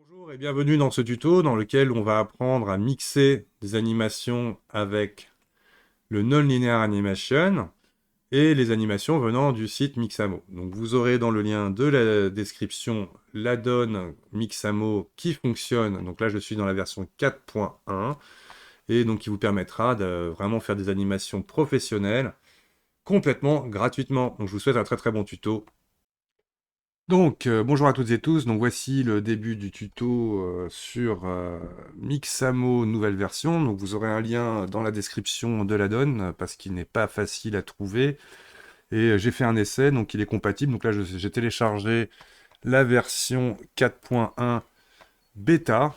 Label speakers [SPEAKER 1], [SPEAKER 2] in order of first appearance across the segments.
[SPEAKER 1] Bonjour et bienvenue dans ce tuto dans lequel on va apprendre à mixer des animations avec le Non-Linear Animation et les animations venant du site Mixamo. Donc vous aurez dans le lien de la description l'add-on Mixamo qui fonctionne. Donc là je suis dans la version 4.1 et donc qui vous permettra de vraiment faire des animations professionnelles complètement gratuitement. Donc je vous souhaite un très très bon tuto. Donc, bonjour à toutes et tous. Donc, voici le début du tuto sur Mixamo nouvelle version. Donc, vous aurez un lien dans la description de l'add-on parce qu'il n'est pas facile à trouver. Et j'ai fait un essai, donc il est compatible. Donc là, j'ai téléchargé la version 4.1 bêta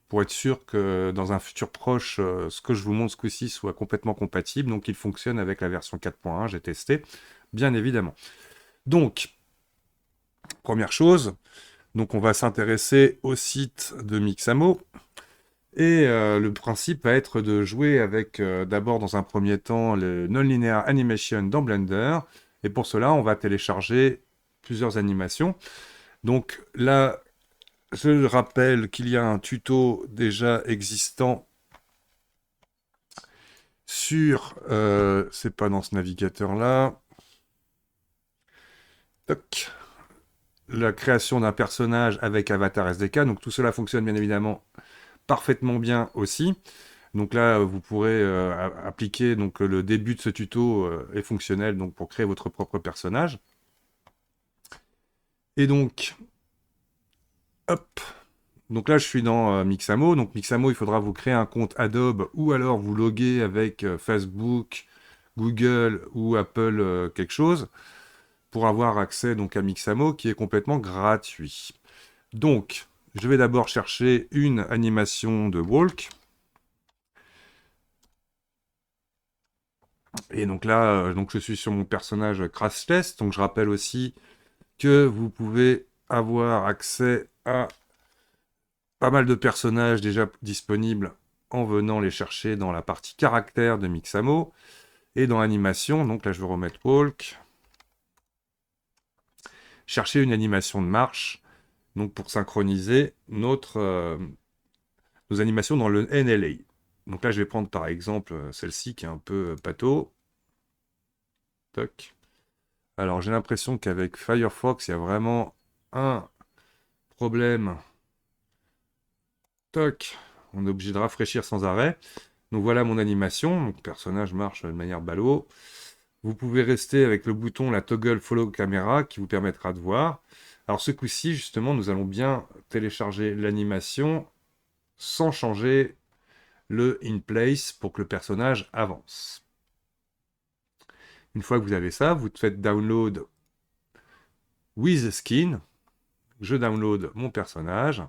[SPEAKER 1] pour être sûr que dans un futur proche, ce que je vous montre ce coup-ci soit complètement compatible. Donc, il fonctionne avec la version 4.1. J'ai testé, bien évidemment. Donc, première chose. Donc on va s'intéresser au site de Mixamo. Et le principe va être de jouer avec d'abord dans un premier temps le Non-Linear Animation dans Blender. Et pour cela, on va télécharger plusieurs animations. Donc là, je rappelle qu'il y a un tuto déjà existant sur... c'est pas dans ce navigateur-là. Toc. La création d'un personnage avec Avatar SDK. Donc tout cela fonctionne bien évidemment parfaitement bien aussi. Donc là, vous pourrez appliquer donc, le début de ce tuto est fonctionnel donc, pour créer votre propre personnage. Et donc, hop, donc là je suis dans Mixamo. Donc Mixamo, il faudra vous créer un compte Adobe ou alors vous loguer avec Facebook, Google ou Apple quelque chose pour avoir accès donc, à Mixamo qui est complètement gratuit. Donc, je vais d'abord chercher une animation de walk. Et donc là, donc je suis sur mon personnage Crash Test. Donc je rappelle aussi que vous pouvez avoir accès à pas mal de personnages déjà disponibles en venant les chercher dans la partie caractère de Mixamo et dans animation. Donc là, je vais remettre Walk. Chercher une animation de marche donc pour synchroniser nos animations dans le NLA. Donc là, je vais prendre par exemple celle-ci qui est un peu pâteau. Toc. Alors, j'ai l'impression qu'avec Firefox, il y a vraiment un problème. Toc. On est obligé de rafraîchir sans arrêt. Donc voilà mon animation. Mon personnage marche de manière ballot. Vous pouvez rester avec le bouton, la toggle follow camera, qui vous permettra de voir. Alors ce coup-ci, justement, nous allons bien télécharger l'animation sans changer le in place pour que le personnage avance. Une fois que vous avez ça, vous faites download with skin. Je download mon personnage.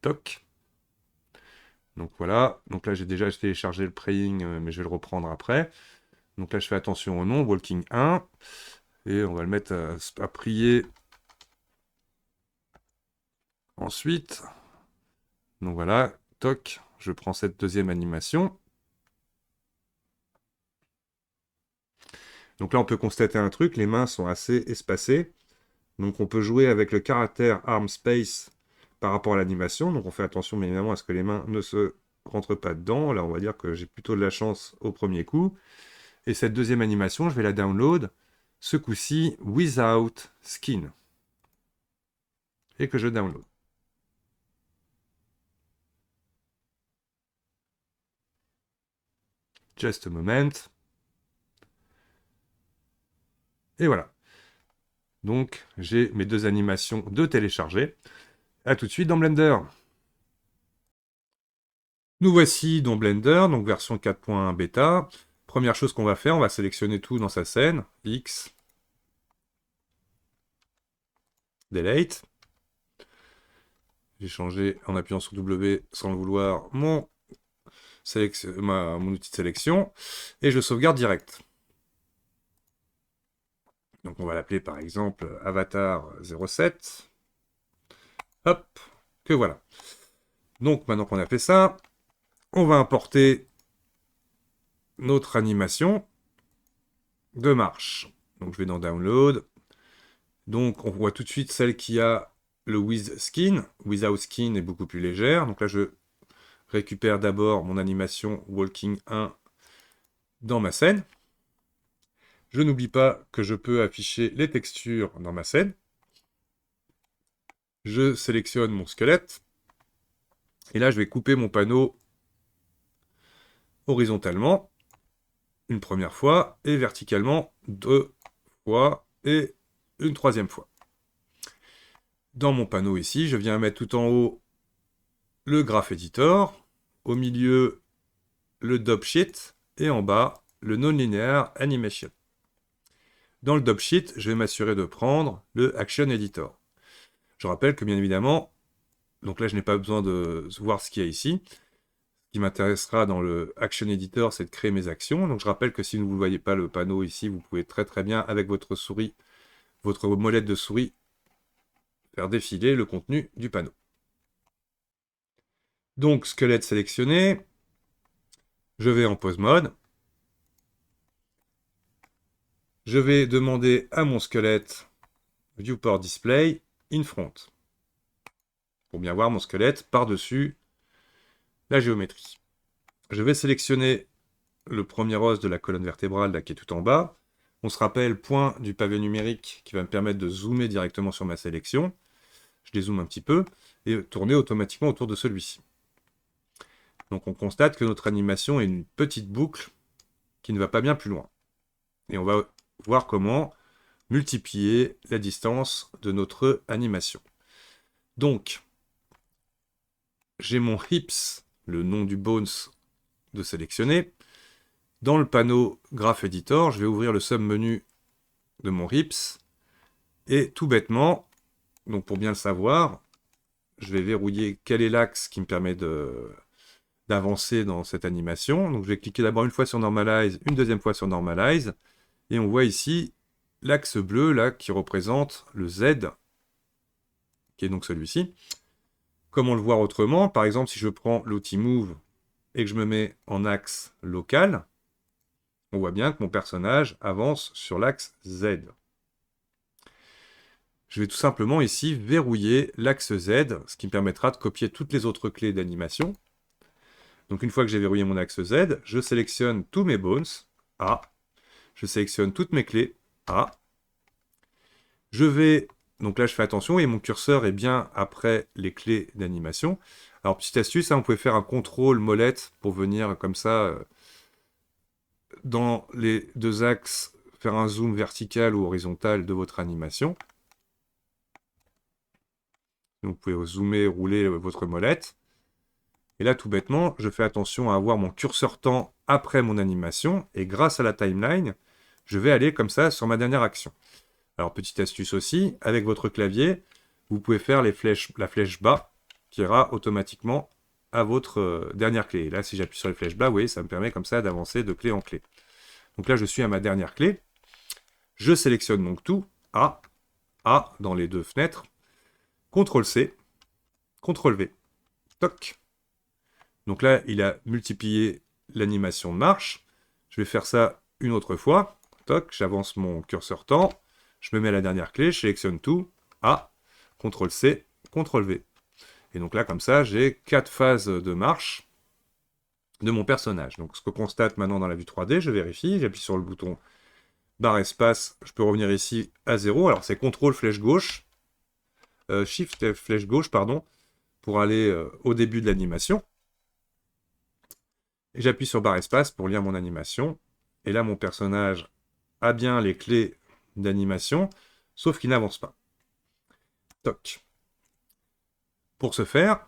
[SPEAKER 1] Toc. Donc voilà. Donc là, j'ai déjà téléchargé le praying, mais je vais le reprendre après. Donc là, je fais attention au nom, walking 1. Et on va le mettre à prier ensuite. Donc voilà, toc, je prends cette deuxième animation. Donc là, on peut constater un truc, les mains sont assez espacées. Donc on peut jouer avec le caractère arm space par rapport à l'animation. Donc on fait attention bien évidemment à ce que les mains ne se rentrent pas dedans. Là, on va dire que j'ai plutôt de la chance au premier coup. Et cette deuxième animation, je vais la download, ce coup-ci, without skin. Et que je download. Just a moment. Et voilà. Donc, j'ai mes deux animations de télécharger. A tout de suite dans Blender. Nous voici dans Blender, donc version 4.1 bêta. Première chose qu'on va faire, on va sélectionner tout dans sa scène. X. Delete. J'ai changé en appuyant sur W sans le vouloir mon outil de sélection. Et je sauvegarde direct. Donc on va l'appeler par exemple Avatar 07. Hop, que voilà. Donc maintenant qu'on a fait ça, on va importer notre animation de marche. Donc je vais dans Download. Donc on voit tout de suite celle qui a le with skin. Without skin est beaucoup plus légère. Donc là, je récupère d'abord mon animation walking 1 dans ma scène. Je n'oublie pas que je peux afficher les textures dans ma scène. Je sélectionne mon squelette. Et là, je vais couper mon panneau horizontalement une première fois et verticalement 2 fois et une troisième fois. Dans mon panneau ici, je viens mettre tout en haut le Graph Editor, au milieu le Dope Sheet et en bas le Non-Linear Animation. Dans le Dope Sheet, je vais m'assurer de prendre le Action Editor. Je rappelle que bien évidemment, donc là je n'ai pas besoin de voir ce qu'il y a ici. Ce qui m'intéressera dans le Action Editor, c'est de créer mes actions. Donc je rappelle que si vous ne voyez pas le panneau ici, vous pouvez très bien avec votre souris, votre molette de souris, faire défiler le contenu du panneau. Donc squelette sélectionné, je vais en pose mode. Je vais demander à mon squelette Viewport Display in front pour bien voir mon squelette par-dessus la géométrie. Je vais sélectionner le premier os de la colonne vertébrale là, qui est tout en bas. On se rappelle, point du pavé numérique qui va me permettre de zoomer directement sur ma sélection. Je dézoome un petit peu et tourner automatiquement autour de celui-ci. Donc on constate que notre animation est une petite boucle qui ne va pas bien plus loin. Et on va voir comment multiplier la distance de notre animation. Donc, j'ai mon hips, le nom du bones, de sélectionner. Dans le panneau Graph Editor, je vais ouvrir le sub-menu de mon hips. Et tout bêtement, donc pour bien le savoir, je vais verrouiller quel est l'axe qui me permet d'avancer dans cette animation. Donc je vais cliquer d'abord une fois sur Normalize, une deuxième fois sur Normalize. Et on voit ici l'axe bleu là qui représente le Z, qui est donc celui-ci. Comment le voir autrement? Par exemple, si je prends l'outil Move et que je me mets en axe local, on voit bien que mon personnage avance sur l'axe Z. Je vais tout simplement ici verrouiller l'axe Z, ce qui me permettra de copier toutes les autres clés d'animation. Donc une fois que j'ai verrouillé mon axe Z, je sélectionne tous mes bones, A. Je sélectionne toutes mes clés, A. Je vais, donc là je fais attention, et mon curseur est bien après les clés d'animation. Alors petite astuce, hein, vous pouvez faire un contrôle molette pour venir comme ça, dans les deux axes, faire un zoom vertical ou horizontal de votre animation. Donc, vous pouvez zoomer, rouler votre molette. Et là, tout bêtement, je fais attention à avoir mon curseur temps après mon animation. Et grâce à la timeline, je vais aller comme ça sur ma dernière action. Alors, petite astuce aussi, avec votre clavier, vous pouvez faire la flèche bas qui ira automatiquement à votre dernière clé. Et là, si j'appuie sur les flèches bas, vous voyez, ça me permet comme ça d'avancer de clé en clé. Donc là, je suis à ma dernière clé. Je sélectionne donc tout, A, dans les deux fenêtres. CTRL-C, CTRL-V. Toc. Donc là, il a multiplié l'animation de marche. Je vais faire ça une autre fois. Toc, j'avance mon curseur temps. Je me mets à la dernière clé, je sélectionne tout. A, CTRL-C, CTRL-V. Et donc là, comme ça, j'ai 4 phases de marche de mon personnage. Donc ce que constate maintenant dans la vue 3D, je vérifie, j'appuie sur le bouton barre espace, je peux revenir ici à 0. Alors c'est CTRL flèche gauche, Shift flèche gauche, pardon, pour aller au début de l'animation. Et j'appuie sur barre espace pour lire mon animation. Et là, mon personnage a bien les clés d'animation, sauf qu'il n'avance pas. Toc. Pour ce faire,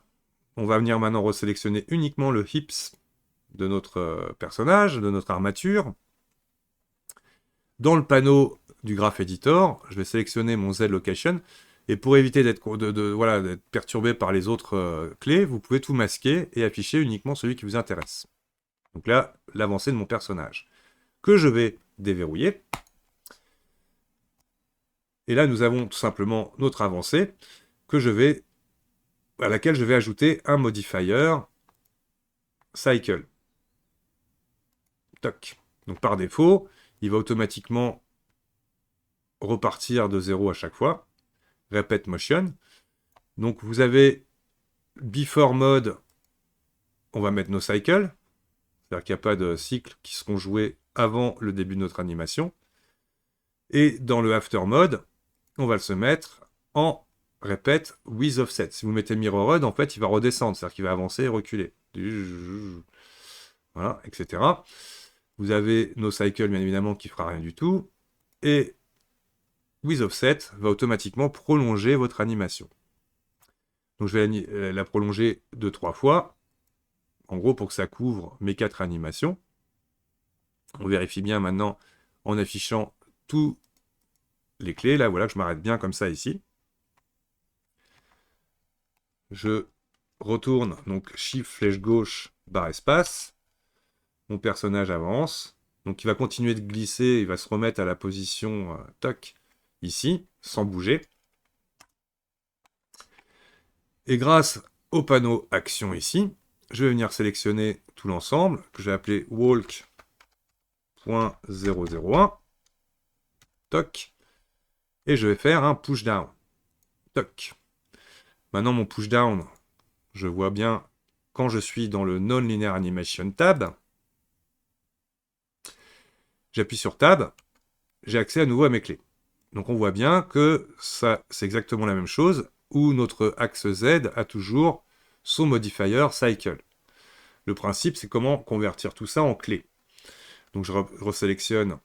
[SPEAKER 1] on va venir maintenant resélectionner uniquement le hips de notre personnage, de notre armature. Dans le panneau du Graph Editor, je vais sélectionner mon Z Location. Et pour éviter d'être voilà, perturbé par les autres clés, vous pouvez tout masquer et afficher uniquement celui qui vous intéresse. Donc là, l'avancée de mon personnage, que je vais déverrouiller. Et là, nous avons tout simplement notre avancée à laquelle je vais ajouter un modifier cycle. Toc. Donc par défaut, il va automatiquement repartir de 0 à chaque fois. Repeat motion. Donc vous avez before mode, on va mettre nos cycles, c'est-à-dire qu'il n'y a pas de cycles qui seront joués avant le début de notre animation. Et dans le after mode, on va se mettre en répète with offset. Si vous mettez mirrored, en fait, il va redescendre, c'est-à-dire qu'il va avancer et reculer. Voilà, etc. Vous avez no cycle, bien évidemment, qui fera rien du tout. Et with offset va automatiquement prolonger votre animation. Donc je vais la prolonger de 3 fois, en gros pour que ça couvre mes 4 animations. On vérifie bien maintenant en affichant tous les clés. Là, voilà, que je m'arrête bien comme ça ici. Je retourne, donc Shift, flèche gauche, barre espace. Mon personnage avance. Donc il va continuer de glisser, il va se remettre à la position toc, ici, sans bouger. Et grâce au panneau action ici, je vais venir sélectionner tout l'ensemble, que je vais appeler walk.001. Toc. Et je vais faire un push down. Toc. Maintenant, mon push down, je vois bien quand je suis dans le Non-Linear Animation tab. J'appuie sur tab, j'ai accès à nouveau à mes clés. Donc on voit bien que ça, c'est exactement la même chose, où notre axe Z a toujours son modifier cycle. Le principe, c'est comment convertir tout ça en clé. Donc je resélectionne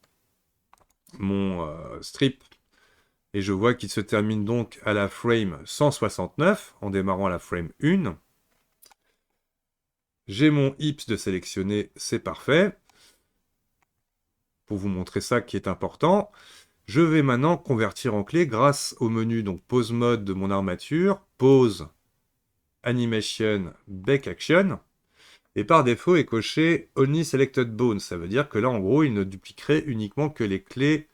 [SPEAKER 1] mon strip, et je vois qu'il se termine donc à la frame 169, en démarrant à la frame 1. J'ai mon hips de sélectionner, c'est parfait. Pour vous montrer ça qui est important, je vais maintenant convertir en clé grâce au menu donc pose mode de mon armature, pose, animation, back action, et par défaut est coché only selected bone. Ça veut dire que là en gros il ne dupliquerait uniquement que les clés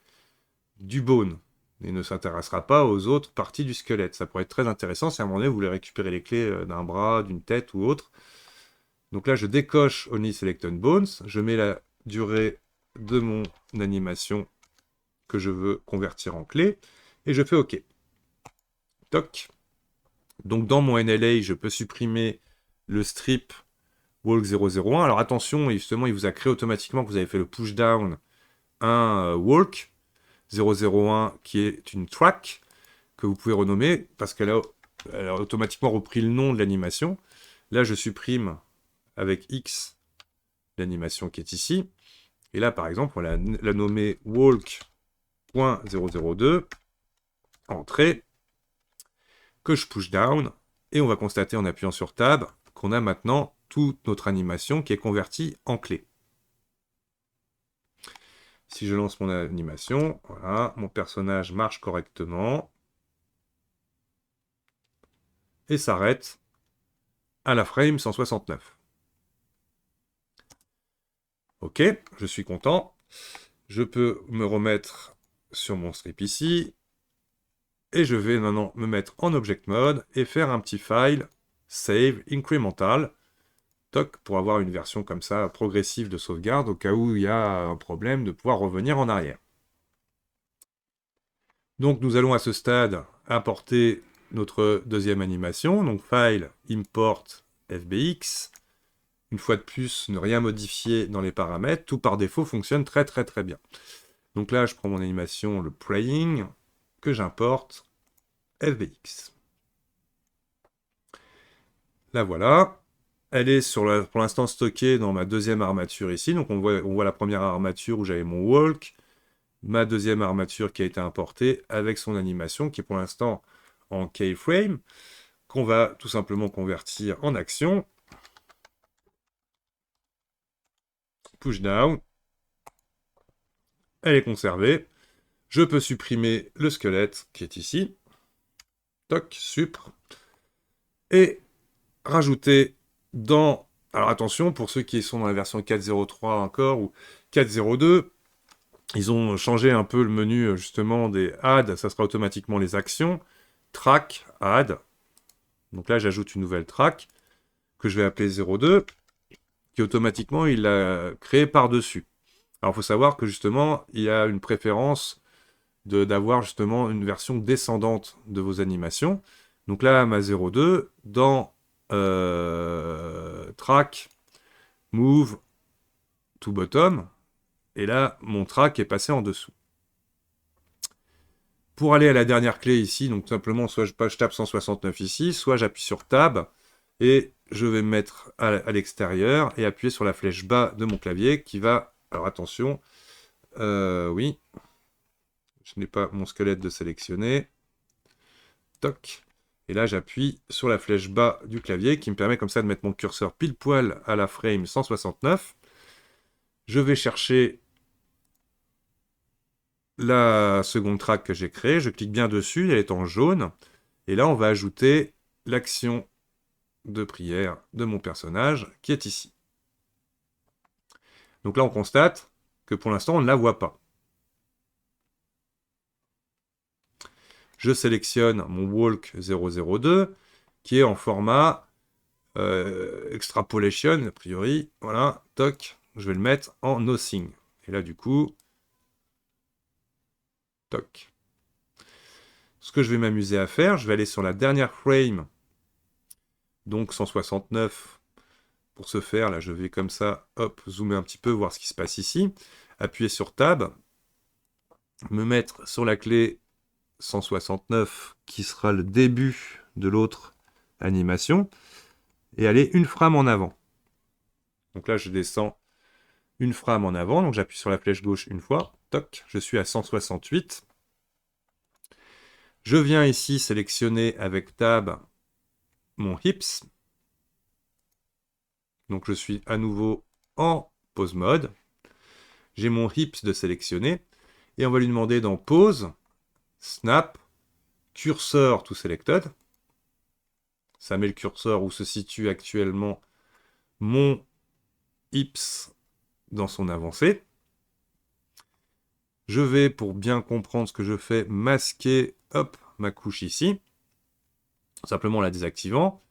[SPEAKER 1] du bone. Il ne s'intéressera pas aux autres parties du squelette. Ça pourrait être très intéressant si à un moment donné vous voulez récupérer les clés d'un bras, d'une tête ou autre. Donc là je décoche only selected bones, je mets la durée de mon animation que je veux convertir en clé, et je fais OK. Toc. Donc dans mon NLA, je peux supprimer le strip walk 001. Alors attention, justement, il vous a créé automatiquement que vous avez fait le push down un walk 001 qui est une track que vous pouvez renommer parce qu'elle a automatiquement repris le nom de l'animation. Là, je supprime avec X l'animation qui est ici. Et là, par exemple, on l'a nommé walk.002, entrée, que je push down, et on va constater en appuyant sur Tab qu'on a maintenant toute notre animation qui est convertie en clé. Si je lance mon animation, voilà, mon personnage marche correctement et s'arrête à la frame 169. Ok, je suis content. Je peux me remettre sur mon strip ici. Et je vais maintenant me mettre en Object Mode et faire un petit file Save Incremental. Toc, pour avoir une version comme ça progressive de sauvegarde au cas où il y a un problème de pouvoir revenir en arrière. Donc nous allons à ce stade importer notre deuxième animation, donc File, Import, FBX. Une fois de plus, ne rien modifier dans les paramètres, tout par défaut fonctionne très bien. Donc là, je prends mon animation, le Praying, que j'importe, FBX. La voilà. Elle est pour l'instant stockée dans ma deuxième armature ici. Donc on voit la première armature où j'avais mon walk, ma deuxième armature qui a été importée avec son animation qui est pour l'instant en keyframe, qu'on va tout simplement convertir en action. Push down. Elle est conservée. Je peux supprimer le squelette qui est ici. Toc, supr. Et rajouter dans... Alors attention, pour ceux qui sont dans la version 4.0.3 encore, ou 4.0.2, ils ont changé un peu le menu justement des add, ça sera automatiquement les actions, track, add. Donc là, j'ajoute une nouvelle track que je vais appeler 02, qui automatiquement, il l'a créé par-dessus. Alors, il faut savoir que justement, il y a une préférence d'avoir justement une version descendante de vos animations. Donc là, ma 0,2, dans track, move to bottom, et là, mon track est passé en dessous. Pour aller à la dernière clé ici, donc simplement, soit je tape 169 ici, soit j'appuie sur Tab, et je vais me mettre à l'extérieur, et appuyer sur la flèche bas de mon clavier, qui va... Alors attention, oui, je n'ai pas mon squelette de sélectionner. Toc. Et là, j'appuie sur la flèche bas du clavier, qui me permet comme ça de mettre mon curseur pile poil à la frame 169. Je vais chercher la seconde track que j'ai créée, je clique bien dessus, elle est en jaune, et là on va ajouter l'action de prière de mon personnage qui est ici. Donc là on constate que pour l'instant on ne la voit pas. Je sélectionne mon walk 002 qui est en format extrapolation a priori, voilà, toc, je vais le mettre en nothing. Et là du coup, toc. Ce que je vais m'amuser à faire, je vais aller sur la dernière frame, donc 169. Pour ce faire, là, je vais comme ça, hop, zoomer un petit peu, voir ce qui se passe ici. Appuyer sur Tab, me mettre sur la clé 169, qui sera le début de l'autre animation, et aller une frame en avant. Donc là, je descends une frame en avant, donc j'appuie sur la flèche gauche une fois, toc, je suis à 168. Je viens ici sélectionner avec Tab mon hips. Donc je suis à nouveau en pause mode. J'ai mon hips de sélectionner. Et on va lui demander dans pause, snap, cursor to selected. Ça met le curseur où se situe actuellement mon hips dans son avancée. Je vais, pour bien comprendre ce que je fais, masquer hop, ma couche ici, simplement la désactivant.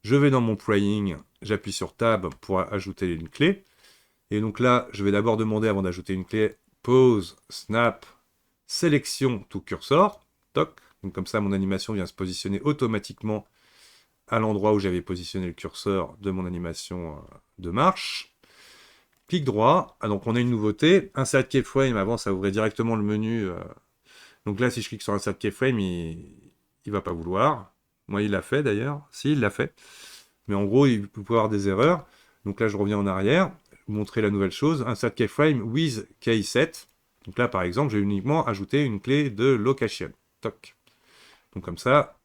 [SPEAKER 1] Je vais dans mon praying, j'appuie sur Tab pour ajouter une clé. Et donc là, je vais d'abord demander, avant d'ajouter une clé, pause, snap, sélection to cursor. Toc. Donc comme ça, mon animation vient se positionner automatiquement à l'endroit où j'avais positionné le curseur de mon animation de marche. Clic droit. Ah, donc on a une nouveauté. Insert keyframe. Avant, ça ouvrait directement le menu. Donc là, si je clique sur Insert keyframe, il va pas vouloir. Moi, il l'a fait d'ailleurs. Si, il l'a fait. Mais en gros, il peut avoir des erreurs. Donc là, je reviens en arrière. Vous montrer la nouvelle chose. Insert keyframe with key set. Donc là, par exemple, j'ai uniquement ajouté une clé de location. Toc. Donc comme ça,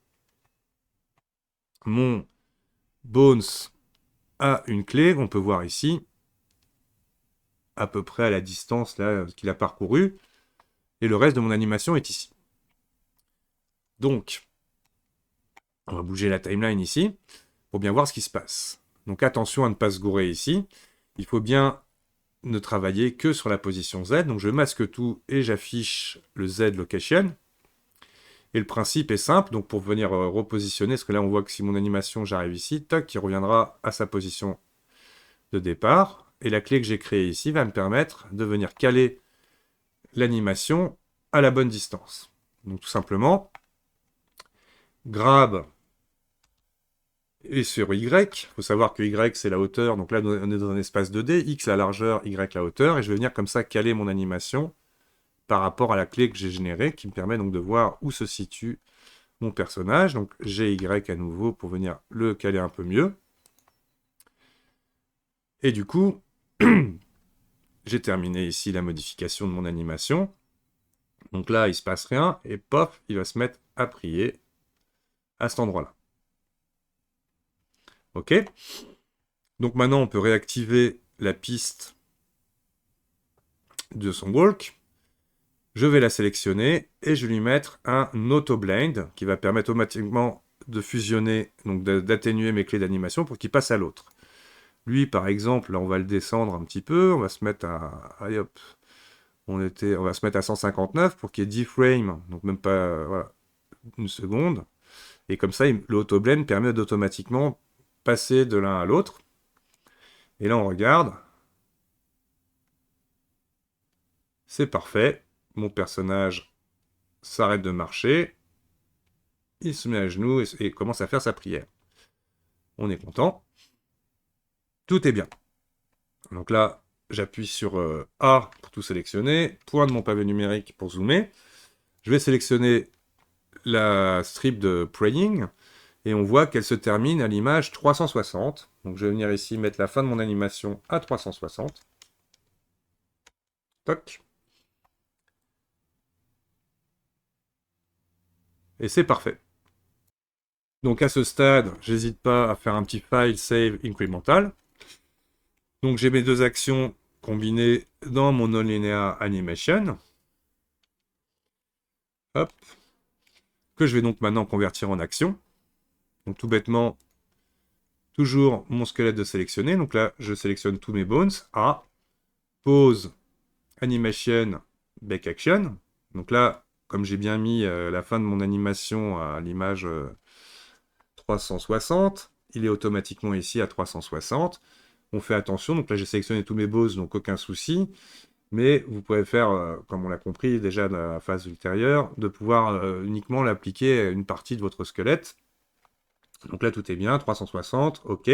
[SPEAKER 1] mon Bones a une clé, on peut voir ici, à peu près à la distance là qu'il a parcouru, et le reste de mon animation est ici. Donc, on va bouger la timeline ici, pour bien voir ce qui se passe. Donc attention à ne pas se gourer ici, il faut bien ne travailler que sur la position Z, donc je masque tout et j'affiche le Z location. Et le principe est simple, donc pour venir repositionner, parce que là on voit que si mon animation, j'arrive ici, toc, il reviendra à sa position de départ. Et la clé que j'ai créée ici va me permettre de venir caler l'animation à la bonne distance. Donc tout simplement, grab et sur Y, il faut savoir que Y c'est la hauteur, donc là on est dans un espace 2D, X la largeur, Y la hauteur, et je vais venir comme ça caler mon animation par rapport à la clé que j'ai générée, qui me permet donc de voir où se situe mon personnage. Donc GY à nouveau pour venir le caler un peu mieux. Et du coup, j'ai terminé ici la modification de mon animation. Donc là, il ne se passe rien, et pop, il va se mettre à prier à cet endroit-là. Ok. Donc maintenant, on peut réactiver la piste de son walk. Je vais la sélectionner et je vais lui mettre un auto blend qui va permettre automatiquement de fusionner, donc d'atténuer mes clés d'animation pour qu'il passe à l'autre. Lui, par exemple, là, on va le descendre un petit peu, on va se mettre à... Allez, hop. On va se mettre à 159 pour qu'il y ait 10 frames, donc même pas voilà, une seconde. Et comme ça, l'auto-blend permet d'automatiquement passer de l'un à l'autre. Et là, on regarde. C'est parfait. Mon personnage s'arrête de marcher. il se met à genoux et commence à faire sa prière. On est content. Tout est bien. Donc là, j'appuie sur A pour tout sélectionner, point de mon pavé numérique pour zoomer. Je vais sélectionner la strip de Praying, et on voit qu'elle se termine à l'image 360. Donc je vais venir ici mettre la fin de mon animation à 360. Toc. Et c'est parfait. Donc à ce stade, j'hésite pas à faire un petit file save incremental. Donc j'ai mes deux actions combinées dans mon nonlinear animation. Hop. Que je vais donc maintenant convertir en action. Donc tout bêtement, toujours mon squelette de sélectionner. Donc là, je sélectionne tous mes bones. A, pause, animation, back action. Donc là, comme j'ai bien mis la fin de mon animation à l'image 360, il est automatiquement ici à 360. On fait attention, donc là j'ai sélectionné tous mes bones, donc aucun souci. Mais vous pouvez faire, comme on l'a compris déjà dans la phase ultérieure, de pouvoir uniquement l'appliquer à une partie de votre squelette. Donc là tout est bien, 360, ok.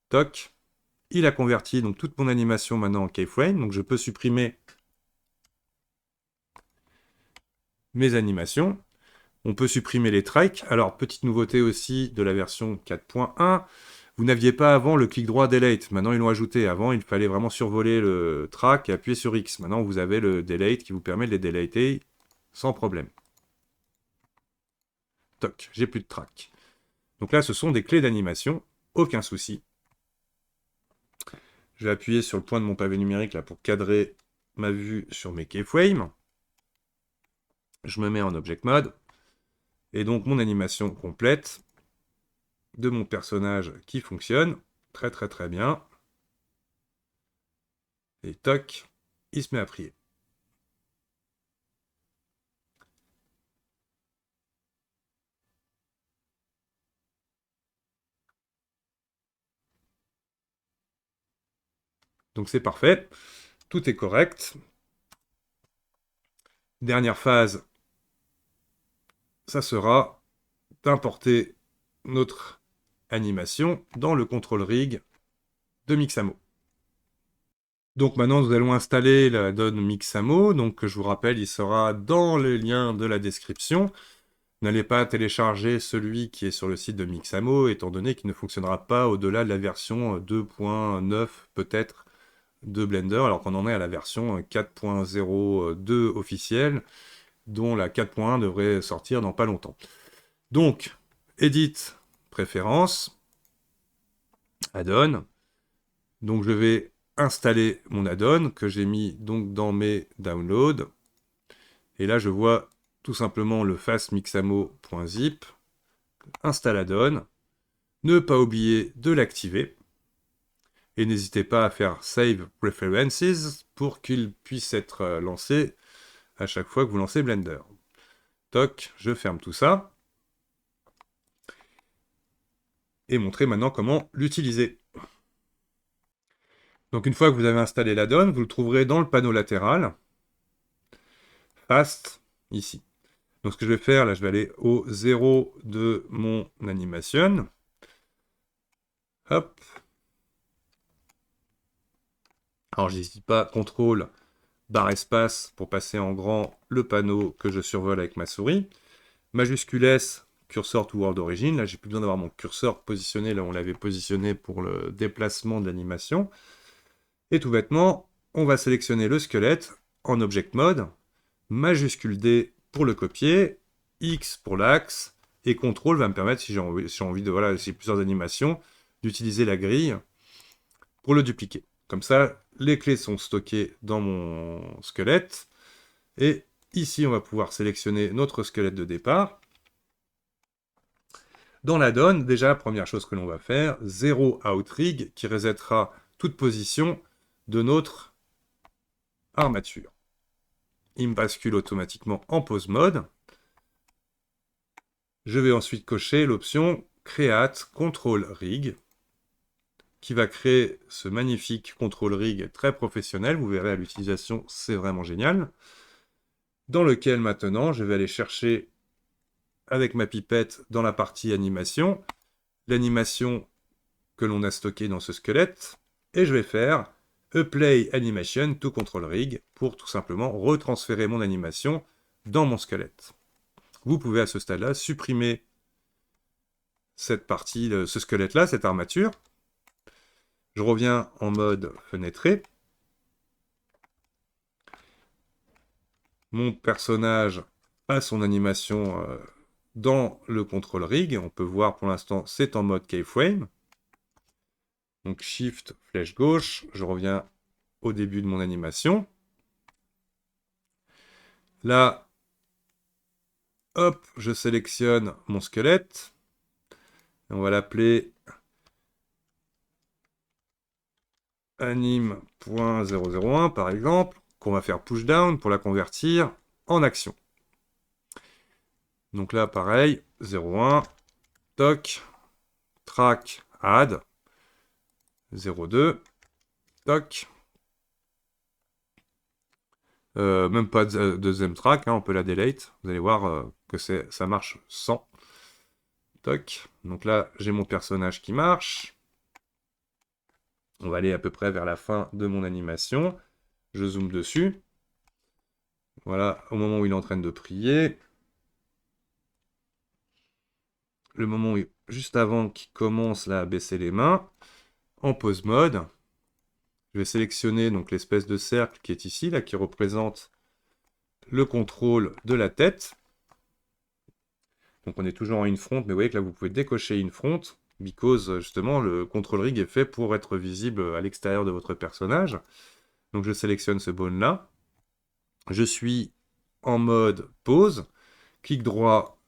[SPEAKER 1] Toc. Il a converti donc toute mon animation maintenant en keyframe, donc je peux supprimer mes animations. On peut supprimer les tracks. Alors, petite nouveauté aussi de la version 4.1, vous n'aviez pas avant le clic droit delete. Maintenant, ils l'ont ajouté. Avant, il fallait vraiment survoler le track et appuyer sur X. Maintenant, vous avez le delete qui vous permet de les deleter sans problème. Toc, j'ai plus de track. Donc là, ce sont des clés d'animation, aucun souci. Je vais appuyer sur le point de mon pavé numérique là pour cadrer ma vue sur mes keyframes. Je me mets en object mode. Et donc mon animation complète de mon personnage qui fonctionne très très très bien. Et toc, il se met à prier. Donc c'est parfait, tout est correct. Dernière phase, ça sera d'importer notre animation dans le control rig de Mixamo. Donc maintenant, nous allons installer la donne Mixamo. Donc je vous rappelle, il sera dans le lien de la description. N'allez pas télécharger celui qui est sur le site de Mixamo, étant donné qu'il ne fonctionnera pas au-delà de la version 2.9 peut-être de Blender, alors qu'on en est à la version 4.02 officielle, dont la 4.1 devrait sortir dans pas longtemps. Donc, Edit, Préférences, Add-on. Donc je vais installer mon add-on que j'ai mis donc dans mes downloads. Et là, je vois tout simplement le fastmixamo.zip. Install add-on. Ne pas oublier de l'activer. Et n'hésitez pas à faire Save Preferences pour qu'il puisse être lancé à chaque fois que vous lancez Blender. Toc, je ferme tout ça. Et montrer maintenant comment l'utiliser. Donc une fois que vous avez installé l'add-on, vous le trouverez dans le panneau latéral. Fast, ici. Donc ce que je vais faire, là je vais aller au 0 de mon animation. Hop. Alors j'hésite pas, CTRL, barre espace pour passer en grand le panneau que je survole avec ma souris. Majuscule S, cursor to world origin. Là j'ai plus besoin d'avoir mon curseur positionné là où on l'avait positionné pour le déplacement de l'animation. Et tout bêtement, on va sélectionner le squelette en object mode. Majuscule D pour le copier, X pour l'axe, et CTRL va me permettre, si j'ai envie de, voilà, si j'ai plusieurs animations, d'utiliser la grille pour le dupliquer. Comme ça, les clés sont stockées dans mon squelette, et ici, on va pouvoir sélectionner notre squelette de départ. Dans l'add-on, déjà, première chose que l'on va faire, 0 outRig, qui resettera toute position de notre armature. Il me bascule automatiquement en pause mode. Je vais ensuite cocher l'option Create Control Rig, qui va créer ce magnifique control rig très professionnel. Vous verrez à l'utilisation, c'est vraiment génial. Dans lequel maintenant, je vais aller chercher avec ma pipette dans la partie animation, l'animation que l'on a stockée dans ce squelette, et je vais faire Apply Animation to Control Rig pour tout simplement retransférer mon animation dans mon squelette. Vous pouvez à ce stade-là supprimer cette partie, ce squelette-là, cette armature. Je reviens en mode fenêtré. Mon personnage a son animation dans le control rig. On peut voir pour l'instant, c'est en mode keyframe. Donc Shift, flèche gauche, je reviens au début de mon animation. Là, hop, je sélectionne mon squelette. On va l'appeler anim.001 par exemple, qu'on va faire push down pour la convertir en action. Donc là, pareil, 0.1, toc, track, add, 0.2, toc. Même pas de deuxième track, hein, on peut la delete. Vous allez voir que ça marche sans. Toc. Donc là, j'ai mon personnage qui marche. On va aller à peu près vers la fin de mon animation. Je zoome dessus. Voilà, au moment où il est en train de prier. Le moment où juste avant qu'il commence là, à baisser les mains. En pause mode. Je vais sélectionner donc l'espèce de cercle qui est ici, là, qui représente le contrôle de la tête. Donc on est toujours en in front, mais vous voyez que là vous pouvez décocher in front, because justement le control rig est fait pour être visible à l'extérieur de votre personnage. Donc je sélectionne ce bone là. Je suis en mode pause, clic droit,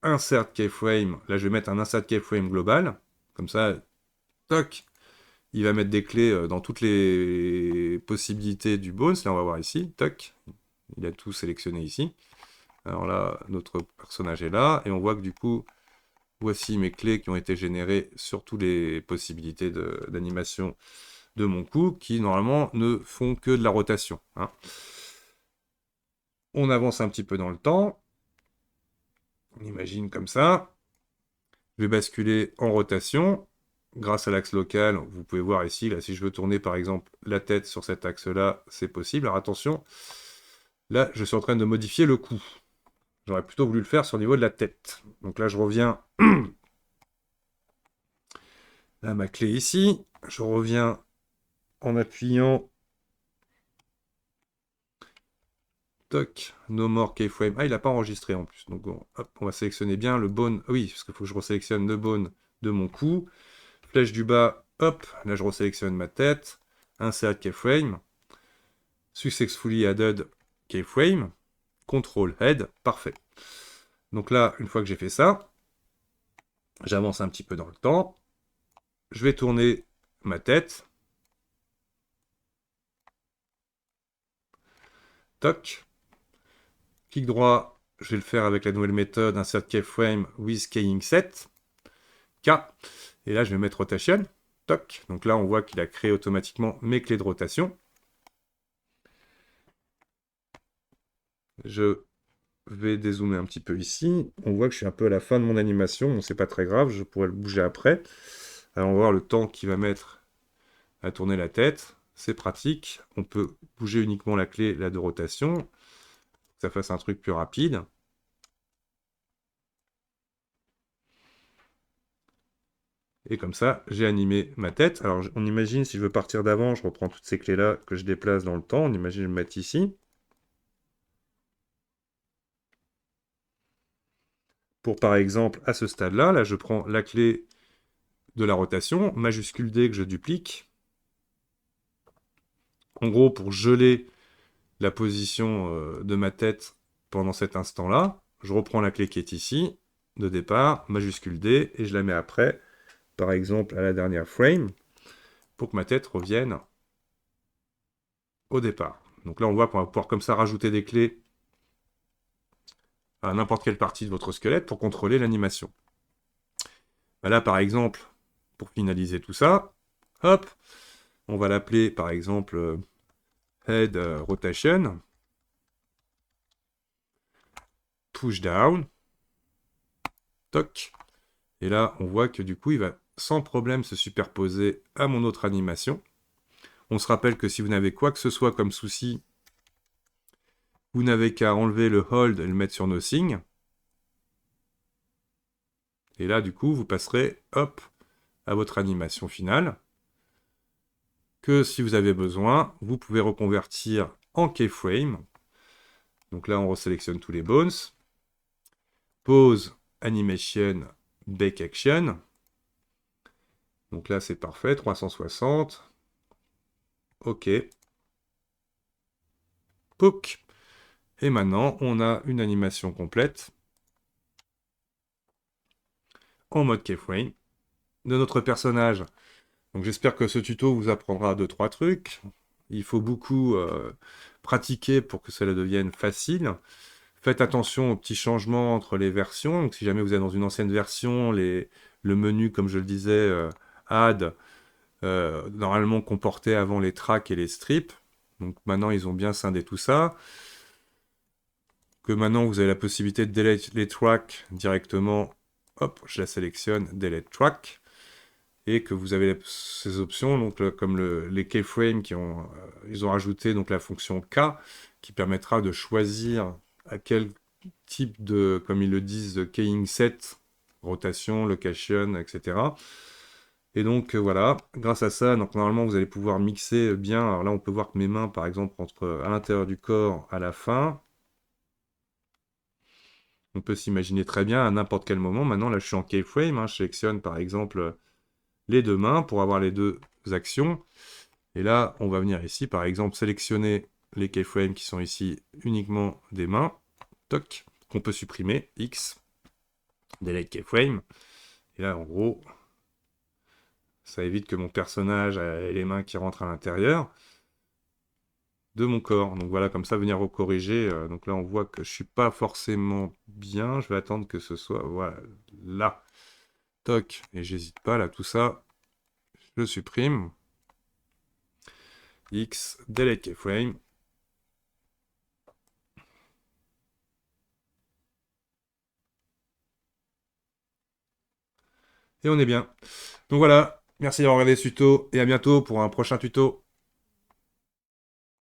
[SPEAKER 1] insert keyframe. Là je vais mettre un insert keyframe global, comme ça, toc, il va mettre des clés dans toutes les possibilités du bones. Là on va voir ici, toc, il a tout sélectionné ici. Alors là, notre personnage est là, et on voit que du coup, voici mes clés qui ont été générées sur toutes les possibilités d'animation de mon coup, qui normalement ne font que de la rotation. Hein. On avance un petit peu dans le temps. On imagine comme ça. Je vais basculer en rotation. Grâce à l'axe local, vous pouvez voir ici, là, si je veux tourner par exemple la tête sur cet axe-là, c'est possible. Alors attention, là, je suis en train de modifier le coup. J'aurais plutôt voulu le faire sur le niveau de la tête. Donc là, je reviens à ma clé ici. Je reviens en appuyant. Toc, no more keyframe. Ah, il n'a pas enregistré en plus. Donc, hop, on va sélectionner bien le bone. Oui, parce qu'il faut que je resélectionne le bone de mon cou. Flèche du bas, hop. Là, je resélectionne ma tête. Insert keyframe. Successfully added keyframe. Control head. Parfait. Donc là, une fois que j'ai fait ça, j'avance un petit peu dans le temps. Je vais tourner ma tête. Toc. Clic droit, je vais le faire avec la nouvelle méthode insert keyframe with keying set. K. Et là, je vais mettre rotation. Toc. Donc là, on voit qu'il a créé automatiquement mes clés de rotation. Je vais dézoomer un petit peu ici. On voit que je suis un peu à la fin de mon animation. Bon, c'est pas très grave, je pourrais le bouger après. Alors, on va voir le temps qu'il va mettre à tourner la tête. C'est pratique. On peut bouger uniquement la clé là, de rotation. Que ça fasse un truc plus rapide. Et comme ça, j'ai animé ma tête. Alors, on imagine, si je veux partir d'avant, je reprends toutes ces clés-là que je déplace dans le temps. On imagine je me mettre ici. Pour, par exemple, à ce stade-là, là, je prends la clé de la rotation, majuscule D que je duplique. En gros, pour geler la position de ma tête pendant cet instant-là, je reprends la clé qui est ici, de départ, majuscule D, et je la mets après, par exemple, à la dernière frame, pour que ma tête revienne au départ. Donc là, on voit qu'on va pouvoir comme ça rajouter des clés à n'importe quelle partie de votre squelette pour contrôler l'animation. Là, par exemple, pour finaliser tout ça, hop, on va l'appeler, par exemple, head rotation, push down, Toc. Et là, on voit que du coup, il va sans problème se superposer à mon autre animation. On se rappelle que si vous n'avez quoi que ce soit comme souci, vous n'avez qu'à enlever le hold et le mettre sur nothing. Et là, du coup, vous passerez, hop, à votre animation finale. Que si vous avez besoin, vous pouvez reconvertir en keyframe. Donc là, on resélectionne tous les bones. Pause, animation, bake action. Donc là, c'est parfait, 360. OK. Pouk. Et maintenant, on a une animation complète en mode keyframe de notre personnage. Donc j'espère que ce tuto vous apprendra 2-3 trucs. Il faut beaucoup pratiquer pour que cela devienne facile. Faites attention aux petits changements entre les versions. Donc si jamais vous êtes dans une ancienne version, le menu, comme je le disais, Add, normalement comportait avant les tracks et les strips. Donc maintenant, ils ont bien scindé tout ça. Que maintenant, vous avez la possibilité de delete les tracks directement. Hop, je la sélectionne, delete track. Et que vous avez ces options, donc comme les keyframes ils ont rajouté donc la fonction K qui permettra de choisir à quel type de, comme ils le disent, de keying set, rotation, location, etc. Et donc voilà, grâce à ça, donc normalement vous allez pouvoir mixer bien. Alors là, on peut voir que mes mains, par exemple, entre à l'intérieur du corps à la fin. On peut s'imaginer très bien à n'importe quel moment. Maintenant, là, je suis en keyframe. Hein, je sélectionne par exemple les deux mains pour avoir les deux actions. Et là, on va venir ici, par exemple, sélectionner les keyframes qui sont ici uniquement des mains. Toc, qu'on peut supprimer. X, delete keyframe. Et là, en gros, ça évite que mon personnage ait les mains qui rentrent à l'intérieur de mon corps. Donc voilà, comme ça, venir recorriger. Donc là, on voit que je suis pas forcément bien. Je vais attendre que ce soit, voilà, là. Toc, et j'hésite pas, là, tout ça, je le supprime. X, delete keyframe. Et on est bien. Donc voilà, merci d'avoir regardé ce tuto, et à bientôt pour un prochain tuto.